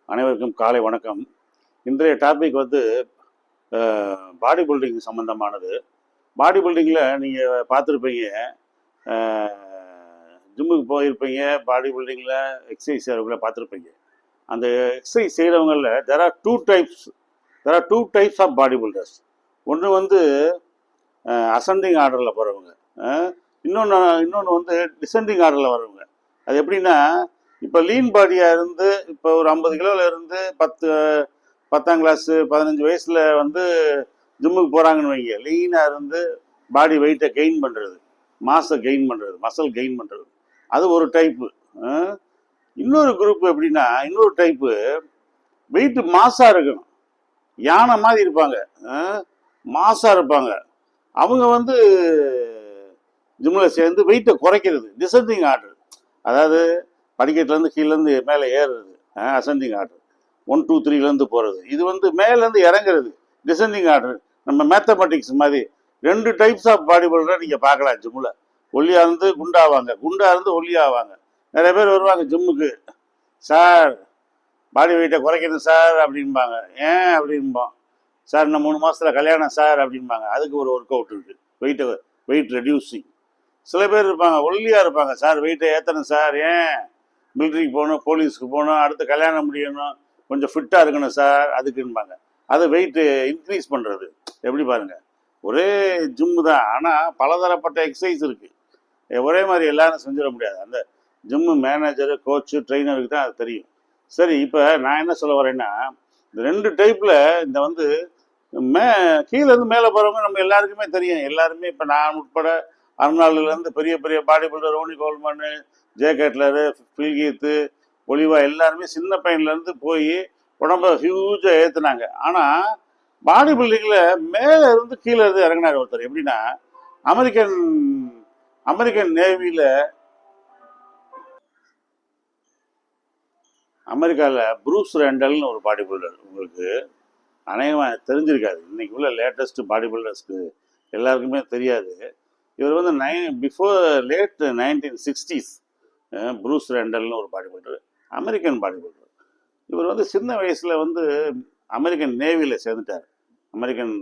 அனைவருக்கும் காலை வணக்கம். இன்றைய டாபிக் வந்து பாடி பில்டிங் சம்மந்தமானது. பாடி பில்டிங்கில் நீங்கள் பார்த்துருப்பீங்க, ஜிம்முக்கு போயிருப்பீங்க, பாடி பில்டிங்கில் எக்ஸசைஸ் செய்கிறவங்கள பார்த்துருப்பீங்க. அந்த எக்ஸசைஸ் செய்கிறவங்களில் there are two types of body builders. ஒன்று வந்து அசெண்டிங் ஆர்டரில் போகிறவங்க, இன்னொன்று வந்து டிசெண்டிங் ஆர்டரில் வர்றவங்க. அது எப்படின்னா, இப்போ லீன் பாடியாக இருந்து இப்போ ஒரு 50 கிலோவில் இருந்து 10ஆம் கிளாஸ் 15 வயசில் வந்து ஜிம்முக்கு போகிறாங்கன்னு வைங்க. லீனாக இருந்து பாடி வெயிட்டை கெயின் பண்ணுறது, மாஸை கெயின் பண்ணுறது, மசில் கெயின் பண்ணுறது, அது ஒரு டைப்பு. இன்னொரு குரூப் எப்படின்னா, இன்னொரு டைப்பு வெயிட்டு மாஸாக இருக்கணும், யானை மாதிரி இருப்பாங்க, மாஸாக இருப்பாங்க. அவங்க வந்து ஜிம்மில் சேர்ந்து வெயிட்டை குறைக்கிறது, டிசெண்டிங் ஆர்டர். அதாவது படிக்கட்டுலேருந்து கீழேருந்து மேலே ஏறுறது அசெண்டிங் ஆர்டர், 1 2 3லேருந்து போகிறது. இது வந்து மேலேருந்து இறங்குறது டிசெண்டிங் ஆர்டர். நம்ம மேத்தமெட்டிக்ஸ் மாதிரி 2 டைப்ஸ் ஆஃப் பாடி பில்டரை நீங்கள் பார்க்கலாம் ஜிம்மில். ஒல்லியாக இருந்து குண்டாவாங்க, குண்டாக இருந்து ஒல்லியாவாங்க. நிறைய பேர் வருவாங்க ஜிம்முக்கு, சார் பாடி வெயிட்டை குறைக்கணும் சார் அப்படின்பாங்க. ஏன் அப்படின்போம். சார் இன்னும் 3 மாதத்தில் கல்யாணம் சார் அப்படின்பாங்க. அதுக்கு ஒரு ஒர்க் அவுட் இருக்குது, வெயிட் ரெடியூசிங். சில பேர் இருப்பாங்க ஒல்லியாக இருப்பாங்க, சார் வெயிட்டை ஏற்றணும் சார், ஏன் மிலிட்ரிக்கு போகணும், போலீஸுக்கு போகணும், அடுத்து கல்யாணம் முடியணும், கொஞ்சம் ஃபிட்டாக இருக்கணும் சார், அதுக்குன்பாங்க. அது வெயிட்டு இன்க்ரீஸ் பண்ணுறது. எப்படி பாருங்கள், ஒரே ஜிம்மு தான், ஆனால் பலதரப்பட்ட எக்ஸசைஸ் இருக்குது. ஒரே மாதிரி எல்லாரும் செஞ்சிட முடியாது. அந்த ஜிம்மு மேனேஜரு, கோச்சு, ட்ரெயினருக்கு தான் அது தெரியும். சரி, இப்போ நான் என்ன சொல்ல வரேன்னா, இந்த 2 டைப்பில் இந்த வந்து கீழேருந்து மேலே போகிறவங்க நம்ம எல்லாருக்குமே தெரியும். எல்லாருமே இப்போ நான் உட்பட அர்னால்டுலேருந்து பெரிய பெரிய body builder, Ronnie கோல்மனு, J கட்லரு, பில்கீத்து, Olivia, எல்லாருமே சின்ன பையன்லேருந்து போய் உடம்ப ஹியூஜாக ஏற்றுனாங்க. ஆனால் பாடி பில்டிங்கில் மேலே இருந்து கீழே இருந்து இறங்கினார் ஒருத்தர். எப்படின்னா, அமெரிக்கன் நேவியில், அமெரிக்காவில் ப்ரூஸ் ரெண்டல்னு ஒரு பாடி பில்டர், உங்களுக்கு அநேகமாக தெரிஞ்சிருக்காது. இன்னைக்கு உள்ள லேட்டஸ்ட் பாடி பில்டர்ஸ்க்கு எல்லாருக்குமே தெரியாது. இவர் வந்து லேட் 1960s ப்ரூஸ் ரெண்டல்னு ஒரு body builder, American body builder. இவர் வந்து சின்ன வயசில் வந்து அமெரிக்கன் நேவியில் சேர்ந்துட்டார், அமெரிக்கன்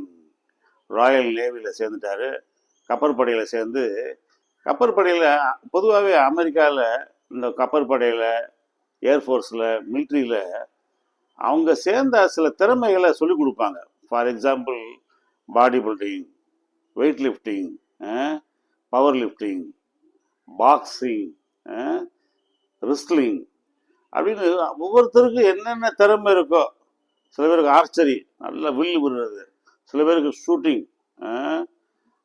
ராயல் நேவியில் சேர்ந்துட்டார். கப்பற்படையில் சேர்ந்து, கப்பற்படையில் பொதுவாகவே அமெரிக்காவில் இந்த கப்பற்படையில், ஏர்ஃபோர்ஸில், மிலிட்ரியில் அவங்க சேர்ந்த சில திறமைகளை சொல்லிக் கொடுப்பாங்க. For example, body building, weight lifting, power lifting, boxing, wrestling அப்படின்னு ஒவ்வொருத்தருக்கும் என்னென்ன திறமை இருக்கோ. சில பேருக்கு ஆர்ச்சரி, நல்லா வில்லு விடுறது, சில பேருக்கு ஷூட்டிங்,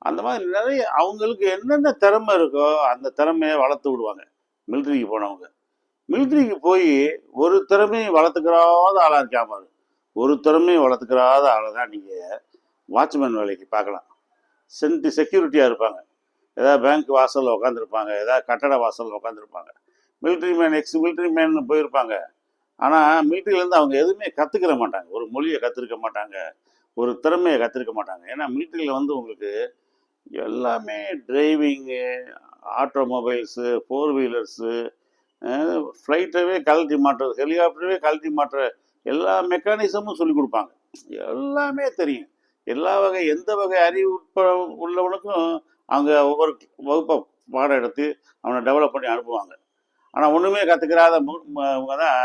அந்த மாதிரி நிறைய அவங்களுக்கு என்னென்ன திறமை இருக்கோ அந்த திறமையை வளர்த்து விடுவாங்க. மிலிட்ரிக்கு போனவங்க, மிலிட்ரிக்கு போய் ஒரு திறமையும் வளர்த்துக்கிறாத ஆளாக இருக்காம, ஒரு திறமையும் வளர்த்துக்கிறாத ஆளை தான் நீங்கள் வாட்ச்மேன் வேலைக்கு பார்க்கலாம். செக்யூரிட்டியாக இருப்பாங்க, ஏதாவது பேங்க் வாசலில் உட்காந்துருப்பாங்க, ஏதாவது கட்டட வாசலில் உட்காந்துருப்பாங்க. மிலிட்ரி மேன் போயிருப்பாங்க. ஆனால் மிலிட்ரியிலேருந்து அவங்க எதுவுமே கற்றுக்கிற மாட்டாங்க, ஒரு மொழியை கற்றுருக்க மாட்டாங்க, ஒரு திறமையை கற்றுருக்க மாட்டாங்க. ஏன்னா மிலிட்ரியில் வந்து உங்களுக்கு எல்லாமே டிரைவிங்கு, ஆட்டோமொபைல்ஸு, 4 வீலர்ஸு, ஃப்ளைட்டவே கழட்டி மாட்டுறது, ஹெலிகாப்டரவே கழட்டி மாட்டுற எல்லா மெக்கானிசமும் சொல்லி கொடுப்பாங்க. எல்லாமே தெரியும். எல்லா வகை, எந்த வகை அறிவு உள்ளவனுக்கும் அவங்க ஒவ்வொரு வகுப்பை பாடம் எடுத்து அவனை டெவலப் பண்ணி அனுப்புவாங்க. ஆனால் ஒன்றுமே கற்றுக்கிறாதவங்க தான்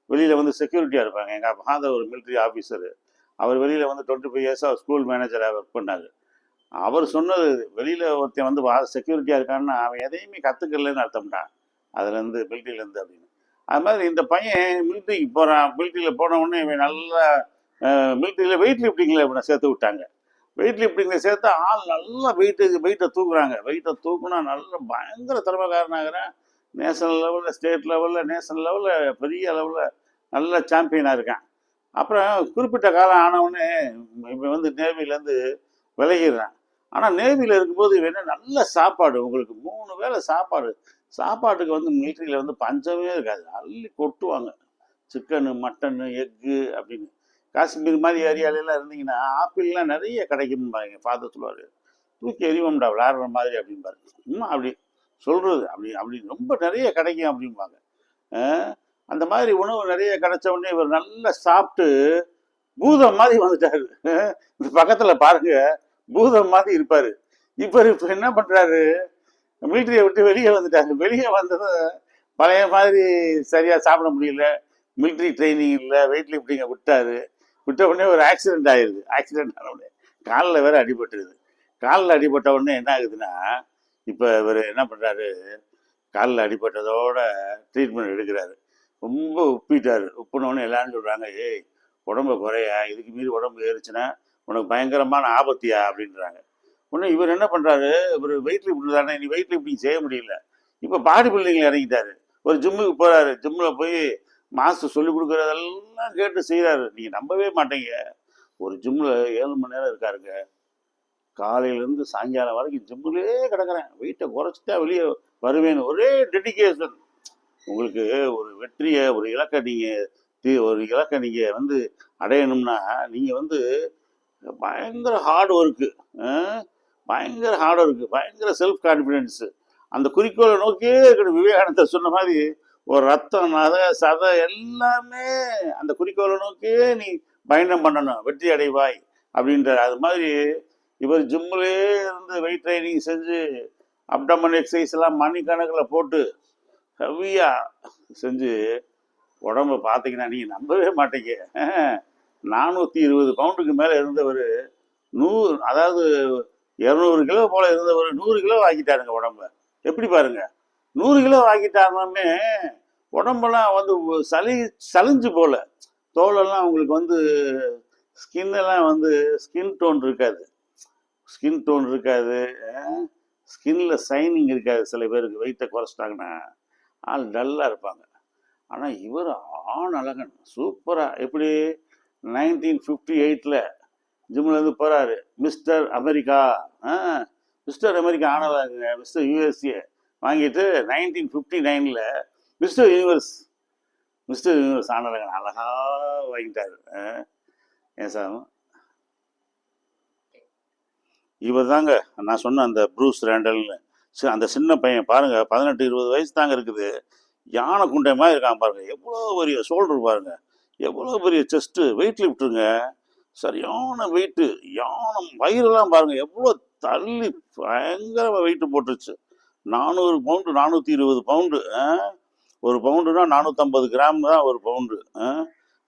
வெளியில் வந்து செக்யூரிட்டியாக இருப்பாங்க. எங்கள் ஃபாதர் ஒரு மிலிட்ரி ஆஃபீஸரு, அவர் வெளியில் வந்து 25 இயர்ஸாக ஸ்கூல் மேனேஜராக ஒர்க் பண்ணார். அவர் சொன்னது, வெளியில் ஒருத்தன் வந்து செக்யூரிட்டியாக இருக்கான்னா அவன் எதையுமே கற்றுக்கலன்னு அர்த்தம்டான் அதுலேருந்து, மிலிட்ரியிலேருந்து அப்படின்னு. அது மாதிரி இந்த பையன் மிலிட்ரிக்கு போகிறான். மிலிட்ரியில் போன உடனே இவன் நல்லா மிலிட்ரியில் வெயிட் லிஃப்டிங்கில் இவனை சேர்த்து விட்டாங்க. வெயிட் லிஃப்டிங்கில் சேர்த்தா ஆள் நல்லா வெயிட்டை தூக்குறாங்க. வெயிட்டை தூக்குனா நல்ல பயங்கர திறமைக்காரனாகிறேன். நேஷனல் லெவலில், ஸ்டேட் லெவலில், நேஷனல் லெவலில், பெரிய லெவலில் நல்ல சாம்பியனாக இருக்கான். அப்புறம் குறிப்பிட்ட காலம் ஆனவுடனே இவன் வந்து நேவிலேருந்து விலகிடுறான். ஆனால் நேவியில் இருக்கும்போது இவன் நல்ல சாப்பாடு, உங்களுக்கு 3 வேளை சாப்பாட்டுக்கு வந்து மிலிட்ரியில் வந்து பஞ்சமே இருக்காது, அள்ளி கொட்டுவாங்க. சிக்கனு, மட்டனு, எக்கு அப்படின்னு. காஷ்மீர் மாதிரி ஏரியாலெல்லாம் இருந்தீங்கன்னா ஆப்பிள்லாம் நிறைய கிடைக்கும்பாங்க. ஃபாதர் சொல்லுவார், தூக்கி எறிவோம்டா விளையாடுற மாதிரி அப்படின்பாரு. அப்படி சொல்கிறது, அப்படி ரொம்ப நிறைய கிடைக்கும் அப்படிம்பாங்க. அந்த மாதிரி உணவு நிறைய கிடைச்ச உடனே இவர் நல்லா சாப்பிட்டு பூதம் மாதிரி வந்துட்டாரு. இந்த பக்கத்துல பாருங்க, பூதம் மாதிரி இருப்பாரு. இப்ப என்ன பண்றாரு, மிலிட்டரியை விட்டு வெளியே வந்துட்டாரு. வெளியே வந்ததும் பழைய மாதிரி சரியா சாப்பிட முடியல, மிலிட்ரி ட்ரைனிங் இல்லை, வெயிட் லிஃப்டிங்கை விட்டாரு. விட்ட உடனே ஒரு ஆக்சிடென்ட் ஆயிடுது. ஆக்சிடென்ட் ஆன உடனே காலில் வேற அடிபட்டுருது. காலில் அடிபட்ட உடனே என்ன ஆகுதுன்னா, இப்போ இவர் என்ன பண்ணுறாரு, காலில் அடிபட்டதோட ட்ரீட்மெண்ட் எடுக்கிறாரு. ரொம்ப உப்பிட்டாரு. உப்புனோடனே எல்லாரும் சொல்கிறாங்க, ஏய் உடம்பு குறையா, இதுக்கு மீறி உடம்பு ஏறிச்சுன்னா உனக்கு பயங்கரமான ஆபத்தியா அப்படின்றாங்க. உடனே இவர் என்ன பண்ணுறாரு, இவர் வெயிட் லிஃப்ட் தானே, நீ வெயிட் லிஃப்டிங் செய்ய முடியல. இப்போ பாடி பில்டிங்கில் இறங்கிட்டாரு. ஒரு ஜிம்முக்கு போகிறாரு. ஜிம்மில் போய் மாஸ்டர் சொல்லி கொடுக்குறதெல்லாம் கேட்டு செய்கிறாரு. நீங்கள் நம்பவே மாட்டீங்க, ஒரு ஜிம்மில் 7 மணி நேரம் இருக்காருங்க. காலையிலேருந்து சாயங்காலம் வரைக்கும் ஜிம்முலேயே கிடக்குறேன், வெயிட்டை குறைச்சிட்டா வெளியே வருவேன்னு ஒரே டெடிக்கேஷன். உங்களுக்கு ஒரு வெற்றியை, ஒரு இலக்கை நீங்கள் வந்து அடையணும்னா நீங்கள் வந்து பயங்கர ஹார்ட் ஒர்க்கு, பயங்கர செல்ஃப் கான்ஃபிடென்ஸு, அந்த குறிக்கோளை நோக்கியே இருக்கணும். விவேகானந்தர் சொன்ன மாதிரி ஒரு ரத்தம், சதை எல்லாமே அந்த குறிக்கோளை நோக்கியே நீ பயணம் பண்ணணும், வெற்றி அடைவாய் அப்படின்றார். அது மாதிரி இவர் ஜிம்முலேயே இருந்து வெயிட் ட்ரைனிங் செஞ்சு அப்டமன் எக்ஸசைஸ் எல்லாம் மணிக்கணக்கில் போட்டு ஹெவியாக செஞ்சு உடம்பை பார்த்தீங்கன்னா நீங்கள் நம்பவே மாட்டீங்க. 420 பவுண்டுக்கு மேலே இருந்தவர் 100, அதாவது 200 கிலோ போல் இருந்தவர் 100 கிலோ ஆக்கிட்டாருங்க உடம்ப. எப்படி பாருங்க, 100 கிலோ ஆக்கிட்டாருமே உடம்பெல்லாம் வந்து சலிஞ்சு போல. தோலெல்லாம் உங்களுக்கு வந்து ஸ்கின்னெல்லாம் வந்து ஸ்கின் டோன் இருக்காது, ஸ்கின்ல சைனிங் இருக்காது. சில பேருக்கு வெயிட்டை குறைச்சிட்டாங்கன்னா ஆள் டல்லாக இருப்பாங்க. ஆனால் இவர் ஆண் அழகன், சூப்பராக. எப்படி 1958 ஜிம்லேருந்து போகிறாரு. மிஸ்டர் அமெரிக்கா, மிஸ்டர் அமெரிக்கா ஆனதாங்க. மிஸ்டர் யூஎஸ்ஏ வாங்கிட்டு 1959 மிஸ்டர் யூனிவர்ஸ் ஆனழகன் அழகாக வாங்கிட்டாரு. ஏன் சார், இவர் தாங்க நான் சொன்ன அந்த ப்ரூஸ் ரேண்டல்னு. அந்த சின்ன பையன் பாருங்க, 18-20 வயசு தாங்க இருக்குது. யானை குண்டை மாதிரி இருக்கான் பாருங்க. எவ்வளோ பெரிய ஷோல்டர் பாருங்க, எவ்வளோ பெரிய செஸ்ட்டு. வெயிட் லிஃப்ட்டுங்க, சரியான வெயிட்டு. யானை வயிறெல்லாம் பாருங்க எவ்வளோ தள்ளி பயங்கரமாக வெயிட்டு போட்டுருச்சு. 400 பவுண்டு, 420 பவுண்டு. ஒரு பவுண்டுனா 450 கிராம் தான் ஒரு பவுண்டு.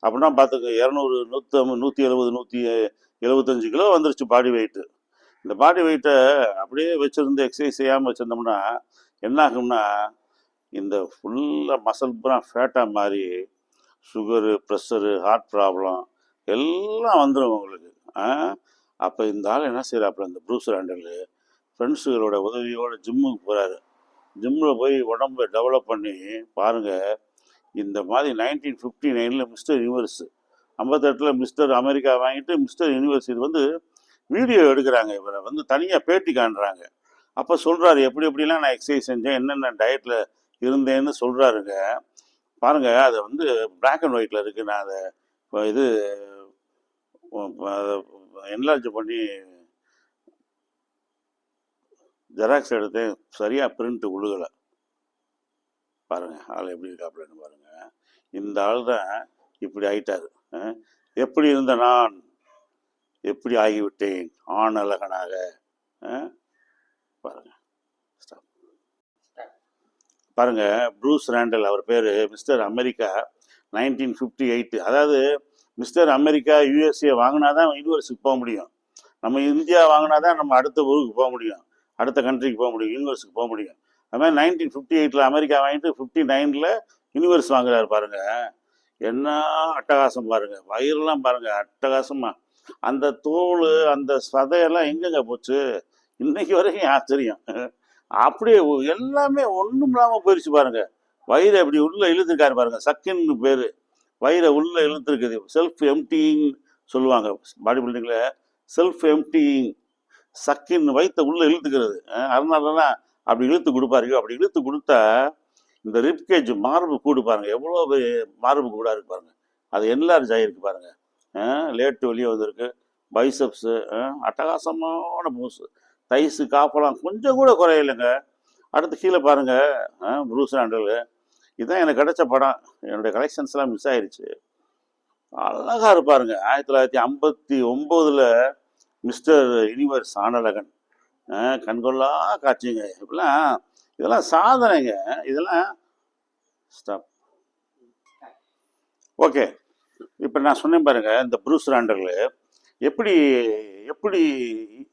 அப்படின்னா பார்த்துக்க, 200, 150, 175 கிலோ வந்துருச்சு பாடி வெயிட்டு. இந்த பாடி வெயிட்டை அப்படியே வச்சுருந்து எக்ஸசைஸ் செய்யாமல் வச்சுருந்தோம்னா என்ன ஆகும்னா, இந்த ஃபுல்லாக மசில் பூரா ஃபேட்டாக மாறி சுகரு, ப்ரெஷரு, ஹார்ட் ப்ராப்ளம் எல்லாம் வந்துடும் உங்களுக்கு. அப்போ இந்த ஆள் என்ன செய்கிறாப்புல, இந்த ப்ரூஸ் ரேண்டல் ஃப்ரெண்ட்ஸுகளோட உதவியோட ஜிம்முக்கு போகிறாரு. ஜிம்மில் போய் உடம்பை டெவலப் பண்ணி பாருங்கள். இந்த மாதிரி 1959 மிஸ்டர் யூனிவர்ஸ், 58 மிஸ்டர் அமெரிக்கா வாங்கிட்டு மிஸ்டர் யூனிவர்ஸ். இது வந்து வீடியோ எடுக்கிறாங்க, இவரை வந்து தனியாக பேட்டி காண்றாங்க. அப்போ சொல்கிறாரு எப்படி எப்படிலாம் நான் எக்ஸசைஸ் செஞ்சேன், என்னென்ன டயட்டில் இருந்தேன்னு சொல்கிறாருங்க. பாருங்கள், அதை வந்து பிளாக் அண்ட் ஒயிட்டில் இருக்குது. நான் அதை இது என்லார்ஜ் பண்ணி ஜெராக்ஸ் எடுத்து சரியாக பிரிண்ட் உழுகலை. பாருங்கள் ஆள் எப்படி இருக்காப்புலன்னு பாருங்கள். இந்த ஆள் தான் இப்படி ஆயிட்டாரு. எப்படி இருந்த நான் எப்படி ஆகிவிட்டேன் ஆண் அழகனாக. பாருங்க பாருங்க, ப்ரூஸ் ரேண்டல் அவர் பேர். Mister America 1958. அதாவது மிஸ்டர் அமெரிக்கா யூஎஸ்ஏ வாங்கினா தான் யூனிவர்ஸுக்கு போக முடியும். நம்ம இந்தியா வாங்கினா தான் நம்ம அடுத்த ஊருக்கு போக முடியும், அடுத்த கண்ட்ரிக்கு போக முடியும், யூனிவர்ஸுக்கு போக முடியும். அது மாதிரி 1958 அமெரிக்கா வாங்கிட்டு 59 யூனிவர்ஸ் வாங்குறாரு. பாருங்க என்ன அட்டகாசம் பாருங்க, வயிறுலாம் பாருங்க அட்டகாசமா. அந்த தோல், அந்த சதையெல்லாம் எங்கெங்க போச்சு இன்னைக்கு வரைக்கும் ஆச்சரியம். அப்படியே எல்லாமே ஒன்றும் இல்லாமல் போயிடுச்சு பாருங்க. வயிறை எப்படி உள்ள இழுத்துருக்காரு பாருங்க, சக்கின்னு பேர். வயிறை உள்ள இழுத்துருக்குது. செல்ஃப் எம்டிங் சொல்லுவாங்க பாடி பில்டிங்கில், செல்ஃப் எம்டிங். சக்கின் வயிற்றை உள்ள இழுத்துக்கிறது. அதனாலலாம் அப்படி இழுத்து கொடுப்பாரு. அப்படி இழுத்து கொடுத்தா இந்த ரிப்கேஜ் மார்பு கூடு பாருங்க, எவ்வளோ மார்பு கூடா இருக்கு பாருங்க. அது என்லார்ஜ் ஆகிருக்கு பாருங்க. லேட்டு வெளியே வந்திருக்கு. பைசப்ஸு அட்டகாசமான பூசு. தைஸு, காப்பெல்லாம் கொஞ்சம் கூட குறையில்லைங்க. அடுத்து கீழே பாருங்க, ப்ரூஸ் ரேண்டல் இதுதான் எனக்கு கிடைச்ச படம். என்னுடைய கலெக்ஷன்ஸ்லாம் மிஸ் ஆயிடுச்சு. அழகா இருப்பாருங்க. 1959 மிஸ்டர் யூனிவர்ஸ் ஆனழகன். கண்கொள்ளா காட்சிங்க. இதெல்லாம் சாதனைங்க. இதெல்லாம் ஸ்டாப். ஓகே. இப்போ நான் சொன்னேன் பாருங்க, இந்த ப்ரூஸ் ராண்டர்ல எப்படி எப்படி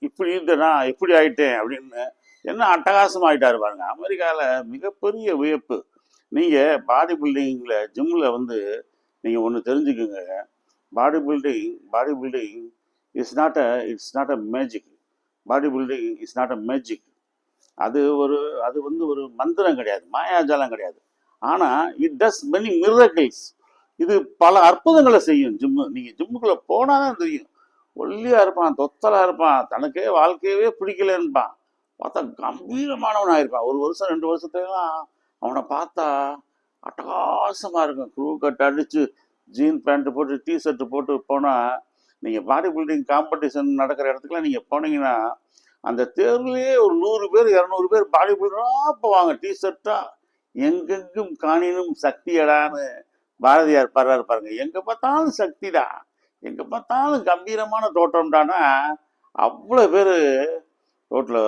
இப்படி இருந்தேனா எப்படி ஆயிட்டேன் அப்படின்னு என்ன அட்டகாசம் ஆயிட்டாரு பாருங்க. அமெரிக்காவில் மிகப்பெரிய வியப்பு. நீங்கள் பாடி பில்டிங்கில் ஜிம்மில் வந்து நீங்கள் ஒன்று தெரிஞ்சுக்குங்க. Body building it's not a magic. Body building is not a magic. அது வந்து ஒரு மந்திரம் கிடையாது, மாயாஜாலம் கிடையாது. ஆனால் இட் டஸ் மெனி மிரக்கிள்ஸ். இது பல அற்புதங்களை செய்யும் ஜிம்மு. நீங்கள் ஜிம்முக்குள்ளே போனால் தான் தெரியும். ஒல்லியாக இருப்பான், தொத்தலாக இருப்பான், தனக்கே வாழ்க்கையவே பிடிக்கலன்னுப்பான். பார்த்தா கம்பீரமானவனாக இருப்பான். 1 வருஷம் 2 வருஷத்துலாம் அவனை பார்த்தா அட்டகாசமாக இருக்கும். க்ரூ கட் அடித்து ஜீன் பேண்ட்டு போட்டு டிஷர்ட்டு போட்டு போனால், நீங்கள் பாடி பில்டிங் காம்படிஷன் நடக்கிற இடத்துக்குலாம் நீங்கள் போனீங்கன்னா அந்த தேர்வுலேயே ஒரு 100 பேர் 200 பேர் பாடி பில்டராக போவாங்க டிஷர்ட்டாக. எங்கெங்கும் காணினும் சக்தியடான்னு பாரதியார் பாடுறாரு பாருங்க. எங்கே பார்த்தாலும் சக்திடா, எங்கே பார்த்தாலும் கம்பீரமான தோட்டம்டானா அவ்வளோ பேர் ரோட்டில்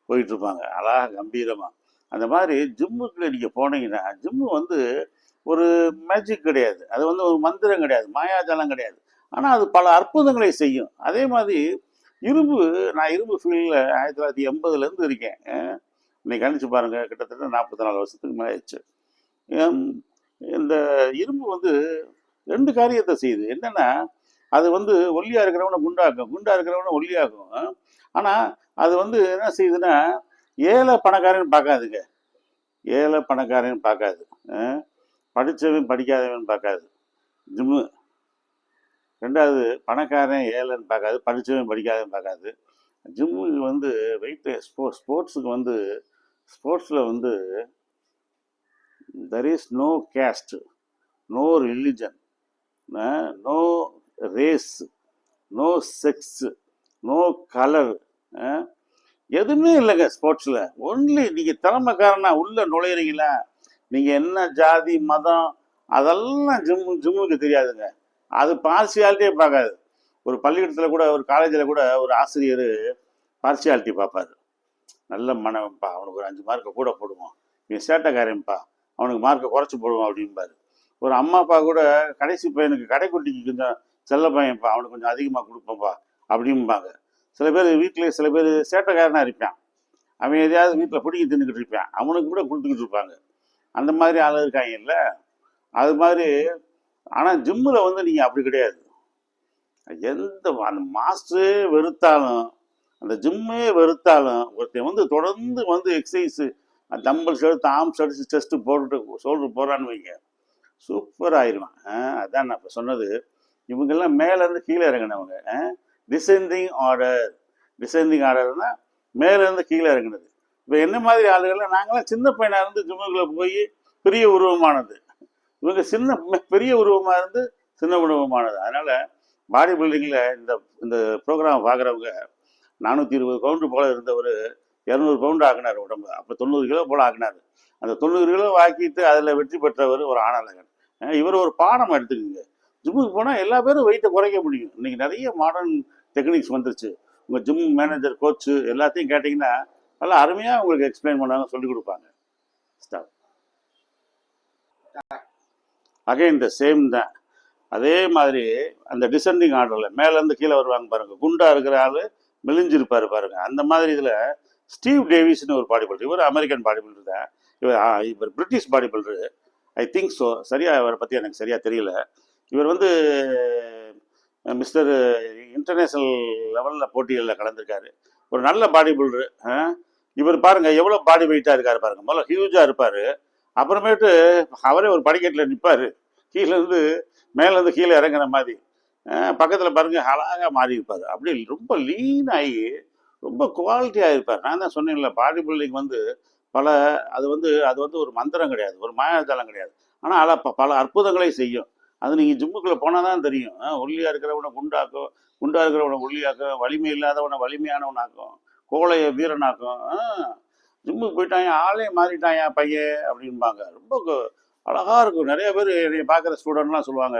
போயிட்டுருப்பாங்க அழகாக கம்பீரமாக. அந்த மாதிரி ஜிம்முக்குள்ளே நீங்கள் போனீங்கன்னா, ஜிம்மு வந்து ஒரு மேஜிக் கிடையாது, அது வந்து ஒரு மந்திரம் கிடையாது, மாயாஜாலம் கிடையாது. ஆனால் அது பல அற்புதங்களை செய்யும். அதே மாதிரி நான் இரும்பு ஃபீல்டில் 1980 இருக்கேன். இன்னைக்கு கணிச்சு பாருங்கள், கிட்டத்தட்ட 44 வருஷத்துக்கு மேலே ஆயிடுச்சு. இந்த இரும்பு வந்து 2 காரியத்தை செய்யுது. என்னென்னா, அது வந்து ஒல்லியாக இருக்கிறவனை குண்டாக்கும், குண்டாக இருக்கிறவனை ஒல்லியாக்கும். ஆனால் அது வந்து என்ன செய்யுதுன்னா, ஏழை பணக்காரன் பார்க்காதுங்க. ஏழை பணக்காரன் பார்க்காது, படித்தவன் படிக்காதவன் பார்க்காது ஜிம்மு. 2வது, பணக்காரன் ஏழைன்னு பார்க்காது, படித்தவன் படிக்காதவன் பார்க்காது. ஜிம்மு வந்து வெயிட் ஸ்போர்ட்ஸுக்கு வந்து ஸ்போர்ட்ஸில் வந்து there is no caste, no religion, no race, no sex, no color, எதுவுமே இல்லைங்க ஸ்போர்ட்ஸில். ஒன்லி நீங்கள் திறமைக்காரனா உள்ளே நுழையிறீங்களா, நீங்கள் என்ன ஜாதி மதம் அதெல்லாம் ஜிம்முக்கு தெரியாதுங்க. அது பார்சியாலிட்டியே பார்க்காது. ஒரு பள்ளிக்கூடத்தில் கூட, ஒரு காலேஜில் கூட ஒரு ஆசிரியர் பார்சியாலிட்டி பார்ப்பார். நல்ல மனவன்ப்பா, அவனுக்கு ஒரு 5 மார்க்கை கூட போடுவான், இவன் சேட்டைக்காரன்ப்பா, அவனுக்கு மார்க்கை குறைச்சி போடுவான் அப்படின்பாரு. ஒரு அம்மா அப்பா கூட கடைசி பையனுக்கு கடைக்குட்டிக்கு கொஞ்சம் செல்ல பையன்ப்பா, அவனுக்கு கொஞ்சம் அதிகமாக கொடுப்போம்ப்பா அப்படிம்பாங்க. சில பேர் வீட்டில் சில பேர் சேட்டைக்காரனாக இருப்பான், அவன் எதையாவது வீட்டில் பிடிக்கி தின்னுக்கிட்டு இருப்பான், அவனுக்கு கூட கொடுத்துக்கிட்டு இருப்பாங்க. அந்த மாதிரி ஆள் இருக்காங்க இல்லை, அது மாதிரி. ஆனால் ஜிம்மில் வந்து நீங்கள் அப்படி கிடையாது. அந்த மாஸ்டரே வெறுத்தாலும், அந்த ஜிம்மே வெறுத்தாலும், ஒருத்தன் வந்து தொடர்ந்து வந்து எக்ஸசைஸு டம்பிள்ஸ் எடுத்து ஆர்ம்ஸ் அடித்து செஸ்ட்டு போட்டு ஷோல்டர் போகிறான்னு வைங்க, சூப்பர் ஆயிடுவான். அதான் நான் இப்போ சொன்னது. இவங்கெல்லாம் மேலேருந்து கீழே இறங்கினவங்க. டிசெண்டிங் ஆர்டர்னா மேலேருந்து கீழே இறங்கினது. இப்போ என்ன மாதிரி ஆளுகள்லாம் நாங்களாம் சின்ன பையனாக இருந்து ஜிம்முக்குள்ளே போய் பெரிய உருவமானது. இவங்க பெரிய உருவமாக இருந்து சின்ன உருவமானது. அதனால் பாடி பில்டிங்கில் இந்த ப்ரோக்ராம் பார்க்குறவங்க 420 பவுண்டு போல் இருந்தவர் 200 பவுண்டு ஆக்கினார் உடம்பு. அப்போ 90 கிலோ போல் ஆக்கினார். அந்த 90 கிலோ ஆக்கிட்டு அதில் வெற்றி பெற்றவர் ஒரு ஆனழகன். இவர் ஒரு பாடம் எடுத்துக்கோங்க. ஜிம்முக்கு போனால் எல்லா பேரும் வெயிட்டை குறைக்க முடியும். இன்றைக்கி நிறைய மாடர்ன் டெக்னிக்ஸ் வந்துருச்சு. உங்கள் ஜிம் மேனேஜர், கோச்சு எல்லாத்தையும் கேட்டிங்கன்னா நல்லா அருமையாக உங்களுக்கு எக்ஸ்பிளைன் பண்ணாங்க, சொல்லிக் கொடுப்பாங்க. ஸ்டாப். அகைன் த சேம் தான். அதே மாதிரி அந்த டிசெண்டிங் ஆர்டரில் மேலேருந்து கீழே வருவாங்க பாருங்கள். குண்டாக இருக்கிற ஆள் மெலிஞ்சிருப்பார் பாருங்க. அந்த மாதிரி இதில் ஸ்டீவ் டேவிஸ்னு ஒரு பாடி பில்டர். இவர் அமெரிக்கன் பாடி பில்டர் தான். இவர் British body filter, I think so. சரியாக இவரை பற்றி எனக்கு சரியாக தெரியல. இவர் வந்து மிஸ்டர் இன்டர்நேஷ்னல் லெவலில் போட்டிகளில் கலந்துருக்காரு. ஒரு நல்ல பாடி பில்டரு. இவர் பாருங்கள் எவ்வளோ பாடி வெயிட்டாக இருக்கார் பாருங்கள். முதல்ல ஹியூஜாக இருப்பார், அப்புறமேட்டு அவரே ஒரு படிக்கட்டில் நிற்பார், கீழேருந்து மேலேருந்து கீழே இறங்குற மாதிரி. பக்கத்தில் பாருங்கள் அழகாக மாறி இருப்பார். அப்படி ரொம்ப லீன் ஆகி ரொம்ப குவாலிட்டியாக இருப்பார். நான் தான் சொன்னேன்ல, பாடி பில்டிங் வந்து அது வந்து ஒரு மந்திரம் கிடையாது, ஒரு மாயாஜாலம் கிடையாது. ஆனால் பல அற்புதங்களை செய்யும். அது நீங்கள் ஜிம்முக்குள்ளே போனால் தான் தெரியும். ஒல்லியாக இருக்கிறவனை குண்டாக்கும், குண்டாக இருக்கிறவனை ஒல்லியாக்கும், வலிமை இல்லாதவனை வலிமையானவனாக்கும், கோழையை வீரனாக்கும். ஜிம்முக்கு போயிட்டாங்க, ஆளே மாறிட்டாங்க பையன் அப்படின்பாங்க. ரொம்ப அழகாக இருக்கும். நிறைய பேர் என்னை பார்க்குற ஸ்டூடெண்ட்லாம் சொல்லுவாங்க,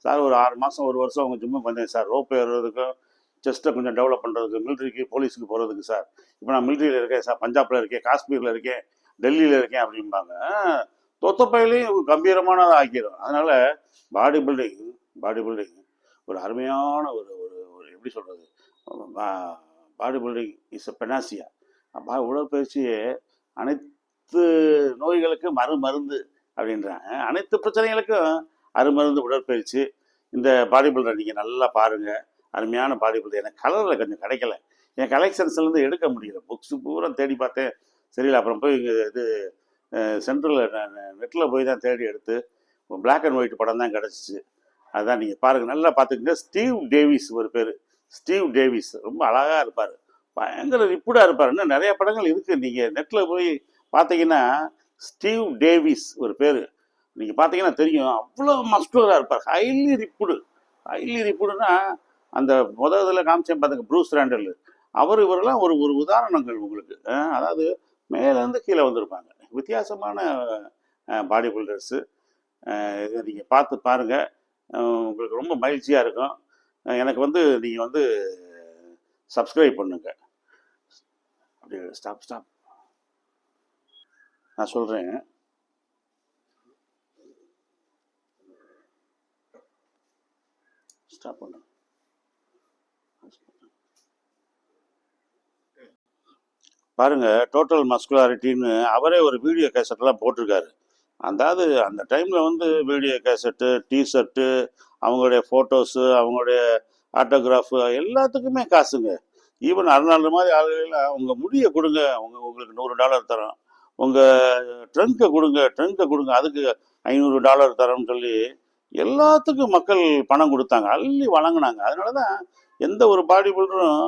சார் ஒரு 6 மாதம் 1 வருஷம் அவங்க ஜிம்முக்கு வந்தேன் சார், ரோப் ஏறுறதுக்கும் செஸ்ட்டை கொஞ்சம் டெவலப் பண்ணுறதுக்கு, மிலிட்ரிக்கு போலீஸுக்கு போகிறதுக்கு சார். இப்போ நான் மிலிட்ரியில் இருக்கேன் சார், பஞ்சாபில் இருக்கேன், காஷ்மீரில் இருக்கேன், டெல்லியில் இருக்கேன் அப்படிம்பாங்க. தொத்த பையிலையும் கம்பீரமானதாக ஆக்கிடும். அதனால் பாடி பில்டிங் ஒரு அருமையான ஒரு ஒரு ஒரு எப்படி சொல்கிறது, பாடி பில்டிங் இஸ் எ பெனாசியா. உடற்பயிற்சியே அனைத்து நோய்களுக்கும் மருந்து அப்படின்றாங்க. அனைத்து பிரச்சனைகளுக்கும் அருமருந்து உடற்பயிற்சி. இந்த பாடி பில்டரை நீங்கள் நல்லா பாருங்கள், அருமையான பாடி பில்டர். எனக்கு கலரில் கொஞ்சம் கிடைக்கல, என் கலெக்ஷன்ஸ்லேருந்து எடுக்க முடியல, புக்ஸு பூரா தேடி பார்த்தேன், சரியில்லை. அப்புறம் போய் இது சென்ட்ரலில் நெட்டில் போய் தான் தேடி எடுத்து பிளாக் அண்ட் ஒயிட் படம் தான் கிடச்சிச்சு. அதுதான் நீங்கள் பாருங்கள், நல்லா பார்த்துக்கங்க. ஸ்டீவ் டேவிஸ் ஒரு பேர், ஸ்டீவ் டேவிஸ் ரொம்ப அழகாக இருப்பார், பயங்கர ரிப்புடாக இருப்பார். இன்னும் நிறைய படங்கள் இருக்குது, நீங்கள் நெட்டில் போய் பார்த்தீங்கன்னா ஸ்டீவ் டேவிஸ் ஒரு பேர், நீங்கள் பார்த்தீங்கன்னா தெரியும். அவ்வளோ மஸ்குலராக இருப்பார், ஹைலி ரிப்புடுன்னா அந்த இதில் காமிச்சேன் பார்த்துங்க, ப்ரூஸ் ரேண்டல், இவரெல்லாம் ஒரு ஒரு உதாரணங்கள் உங்களுக்கு. அதாவது மேலேருந்து கீழே வந்திருப்பாங்க, வித்தியாசமான பாடி பில்டர்ஸு. இதை நீங்கள் பார்த்து பாருங்கள், உங்களுக்கு ரொம்ப மகிழ்ச்சியாக இருக்கும். எனக்கு நீங்கள் சப்ஸ்கிரைப் பண்ணுங்க. அப்படி ஸ்டாப் நான் சொல்கிறேன். ஸ்டாப் பண்ணு. பாருங்க, டோட்டல் மஸ்குலாரிட்டின்னு அவரே ஒரு வீடியோ கேசட்லாம் போட்டிருக்காரு. அதாவது அந்த டைமில் வீடியோ கேசட்டு, டிஷர்ட்டு, அவங்களுடைய ஃபோட்டோஸு, அவங்களுடைய ஆட்டோகிராஃபு எல்லாத்துக்குமே காசுங்க. ஈவன் அருணாள் மாதிரி ஆளுகள் உங்கள் முடியை கொடுங்க, உங்களுக்கு $100 தரோம், உங்கள் ட்ரங்கை கொடுங்க அதுக்கு $500 தரோம்னு சொல்லி எல்லாத்துக்கும் மக்கள் பணம் கொடுத்தாங்க, அள்ளி வழங்கினாங்க. அதனால தான் எந்த ஒரு பாடி பில்டரும்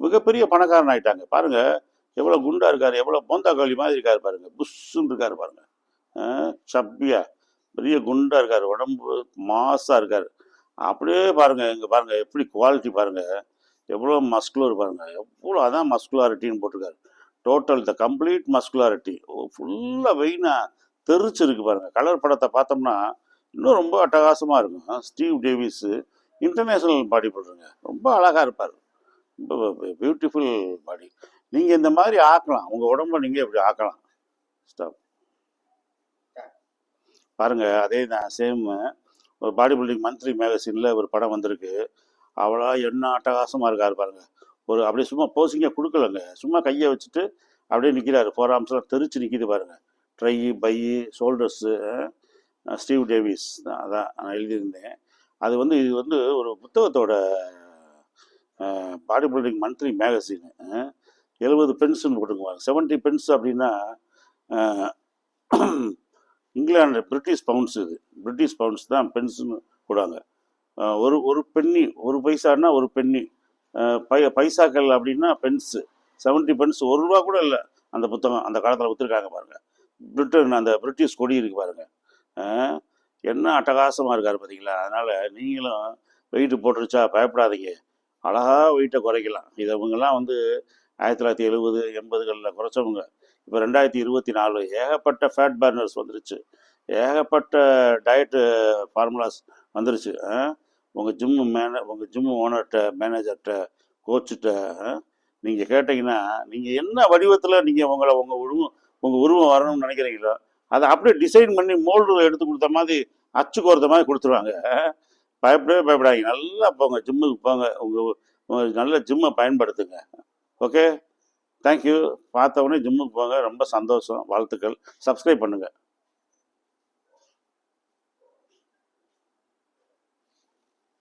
மிகப்பெரிய பணக்காரன் ஆகிட்டாங்க. பாருங்கள் எவ்வளோ குண்டாக இருக்கார், எவ்வளோ போந்தா கோழி மாதிரி இருக்கார் பாருங்கள், புஷ்ஷுன்னு இருக்கார் பாருங்கள், சப்பியா பெரிய குண்டாக இருக்கார், உடம்பு மாசாக இருக்கார். அப்படியே பாருங்கள், இங்கே பாருங்கள் எப்படி குவாலிட்டி பாருங்கள், எவ்வளோ மஸ்குலர் பாருங்கள், எவ்வளோ அதான் மஸ்குலாரிட்டின்னு போட்டிருக்காரு. டோட்டல் த கம்ப்ளீட் மஸ்குலாரிட்டி ஃபுல்லாக வெயினாக தெரிச்சிருக்கு பாருங்கள். கலர் படத்தை பார்த்தோம்னா இன்னும் ரொம்ப அட்டகாசமாக இருக்கும். ஸ்டீவ் டேவிஸு இன்டர்நேஷ்னல் பாடி பில்டருங்க, ரொம்ப அழகாக இருப்பார், ரொம்ப பியூட்டிஃபுல் பாடி. நீங்கள் இந்த மாதிரி ஆக்கலாம், உங்கள் உடம்பை நீங்கள் இப்படி ஆக்கலாம். ஸ்டாப் பாருங்கள். அதே தான் சேம் ஒரு பாடி பில்டிங் மந்த்லி மேகசினில் ஒரு படம் வந்திருக்கு. அவ்வளோ என்ன அட்டகாசமாக இருக்கார் பாருங்கள். அப்படியே சும்மா போசிங்காக கொடுக்கலங்க, சும்மா கையை வச்சுட்டு அப்படியே நிற்கிறாரு, 4 ஆர்ம்ஸ்லாம் தெரிச்சு நிற்கிது பாருங்கள். ட்ரை பை ஷோல்டர்ஸு. ஸ்டீவ் டேவிஸ் தான், அதான் நான் எழுதியிருந்தேன். அது இது ஒரு புத்தகத்தோட பாடி பில்டிங் மந்த்லி மேகசின். 70 பென்ஸ்ன்னு போட்டுக்குவாங்க. 70 பென்ஸ் அப்படின்னா இங்கிலாந்து பிரிட்டிஷ் பவுண்ட்ஸ், இது பிரிட்டிஷ் பவுண்ட்ஸ் தான் பென்ஸ்ன்னு போடுவாங்க. ஒரு பென்னி, 1 பைசான்னா 1 பென்னி, பைசாக்கள் அப்படின்னா பென்ஸு. 70 பென்ஸ், $1 கூட இல்லை. அந்த புத்தகம் அந்த காலத்தில் விற்றுருக்காங்க பாருங்கள். பிரிட்டன் அந்த பிரிட்டிஷ் கொடி இருக்குது பாருங்கள், என்ன அட்டகாசமாக இருக்கார் பார்த்தீங்களா. அதனால் நீங்களும் வெயிட்டு போட்டுருச்சா பயப்படாதீங்க, அழகாக வெயிட்டை குறைக்கலாம். இவங்கெல்லாம் 1970 80களில் குறைச்சவங்க. இப்போ 2024 ஏகப்பட்ட ஃபேட் பர்னர்ஸ் வந்துருச்சு, ஏகப்பட்ட டயட்டு ஃபார்முலாஸ் வந்துருச்சு. உங்கள் ஜிம் ஓனர்கிட்ட, மேனேஜர்கிட்ட, கோச்சுகிட்ட நீங்கள் கேட்டிங்கன்னா, நீங்கள் என்ன வடிவத்தில் நீங்கள் உங்கள் உருவம் வரணும்னு நினைக்கிறீங்களோ அதை அப்படியே டிசைன் பண்ணி மோல்டு எடுத்து கொடுத்த மாதிரி, அச்சு கோர்த்த மாதிரி கொடுத்துருவாங்க. பயப்படாதீங்க, நல்லா போங்க, ஜிம்முக்கு போங்க, உங்கள் நல்ல ஜிம்மை பயன்படுத்துங்க. Okay, thank you. பார்த்தவொடனே ஜிம்முக்கு போங்க, ரொம்ப சந்தோஷம், வாழ்த்துக்கள். சப்ஸ்கிரைப் பண்ணுங்கள்.